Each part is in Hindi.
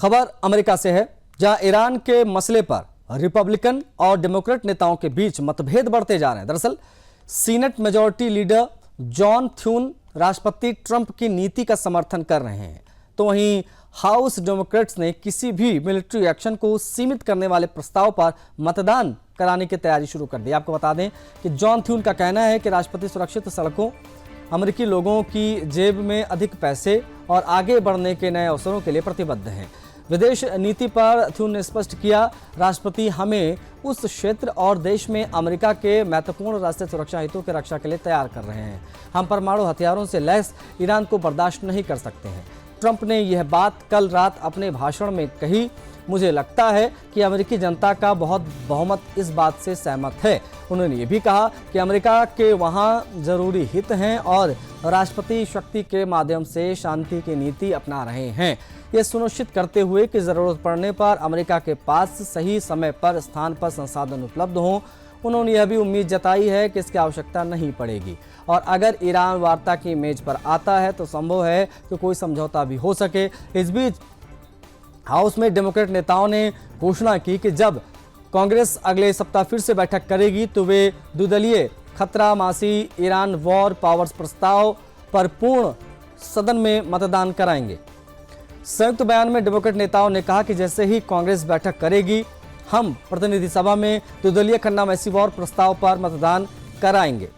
खबर अमेरिका से है, जहां ईरान के मसले पर रिपब्लिकन और डेमोक्रेट नेताओं के बीच मतभेद बढ़ते जा रहे हैं। दरअसल सीनेट मेजॉरिटी लीडर जॉन थ्यून राष्ट्रपति ट्रंप की नीति का समर्थन कर रहे हैं, तो वहीं हाउस डेमोक्रेट्स ने किसी भी मिलिट्री एक्शन को सीमित करने वाले प्रस्ताव पर मतदान कराने की तैयारी शुरू कर दी। आपको बता दें कि जॉन थ्यून का कहना है कि राष्ट्रपति सुरक्षित सड़कों, अमेरिकी लोगों की जेब में अधिक पैसे और आगे बढ़ने के नए अवसरों के लिए प्रतिबद्ध हैं। विदेश नीति पर थ्यून ने स्पष्ट किया, राष्ट्रपति हमें उस क्षेत्र और देश में अमेरिका के महत्वपूर्ण राष्ट्रीय सुरक्षा हितों की रक्षा के लिए तैयार कर रहे हैं। हम परमाणु हथियारों से लैस ईरान को बर्दाश्त नहीं कर सकते हैं। ट्रंप ने यह बात कल रात अपने भाषण में कही। मुझे लगता है कि अमेरिकी जनता का बहुत बहुमत इस बात से सहमत है। उन्होंने ये भी कहा कि अमेरिका के वहाँ जरूरी हित हैं और राष्ट्रपति शक्ति के माध्यम से शांति की नीति अपना रहे हैं, ये सुनिश्चित करते हुए कि ज़रूरत पड़ने पर अमेरिका के पास सही समय पर स्थान पर संसाधन उपलब्ध हों। उन्होंने यह भी उम्मीद जताई है कि इसकी आवश्यकता नहीं पड़ेगी और अगर ईरान वार्ता की मेज पर आता है तो संभव है कि कोई समझौता भी हो सके। इस बीच हाउस में डेमोक्रेट नेताओं ने घोषणा की कि जब कांग्रेस अगले सप्ताह फिर से बैठक करेगी तो वे द्विदलीय खतरा मासी ईरान वॉर पावर्स प्रस्ताव पर पूर्ण सदन में मतदान कराएंगे। संयुक्त बयान में डेमोक्रेट नेताओं ने कहा कि जैसे ही कांग्रेस बैठक करेगी, हम प्रतिनिधि सभा में द्विदलीय खन्ना मैसी वॉर प्रस्ताव पर मतदान कराएंगे।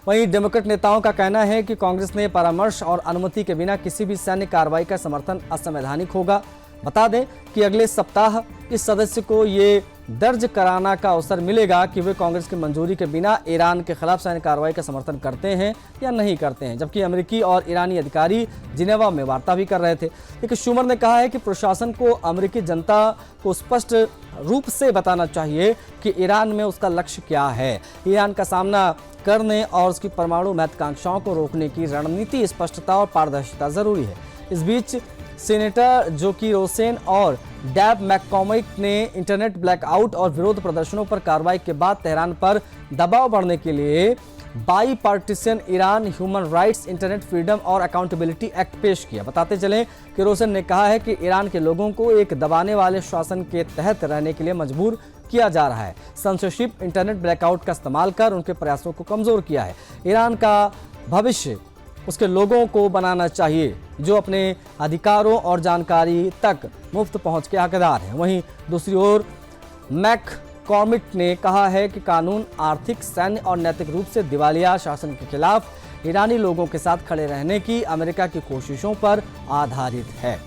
वहीं डेमोक्रेट नेताओं का कहना है कि कांग्रेस ने परामर्श और अनुमति के बिना किसी भी सैन्य कार्रवाई का समर्थन असंवैधानिक होगा। बता दें कि अगले सप्ताह इस सदस्य को ये दर्ज कराना का अवसर मिलेगा कि वे कांग्रेस की मंजूरी के बिना ईरान के खिलाफ सैन्य कार्रवाई का समर्थन करते हैं या नहीं करते हैं, जबकि अमेरिकी और ईरानी अधिकारी जिनेवा में वार्ता भी कर रहे थे। लेकिन शूमर ने कहा है कि प्रशासन को अमेरिकी जनता को स्पष्ट रूप से बताना चाहिए कि ईरान में उसका लक्ष्य क्या है। ईरान का सामना करने और उसकी परमाणु महत्वाकांक्षाओं को रोकने की रणनीति स्पष्टता और पारदर्शिता जरूरी है। इस बीच सीनेटर जोकी रोसेन और डैब मैककॉमिक ने इंटरनेट ब्लैकआउट और विरोध प्रदर्शनों पर कार्रवाई के बाद तेहरान पर दबाव बढ़ने के लिए by partition Iran human rights, internet freedom और अकाउंटेबिलिटी एक्ट पेश किया। बताते चलें कि रोसेन ने कहा है कि ईरान के लोगों को एक दबाने वाले शासन के तहत रहने के लिए मजबूर किया जा रहा है। सेंसरशिप, इंटरनेट ब्लैकआउट का इस्तेमाल कर उनके प्रयासों को कमजोर किया है। ईरान का भविष्य उसके लोगों को बनाना चाहिए जो अपने अधिकारों और जानकारी तक मुफ्त पहुंच के हकदार हैं। वहीं दूसरी ओर मैककॉर्मिक ने कहा है कि कानून आर्थिक, सैन्य और नैतिक रूप से दिवालिया शासन के खिलाफ ईरानी लोगों के साथ खड़े रहने की अमेरिका की कोशिशों पर आधारित है।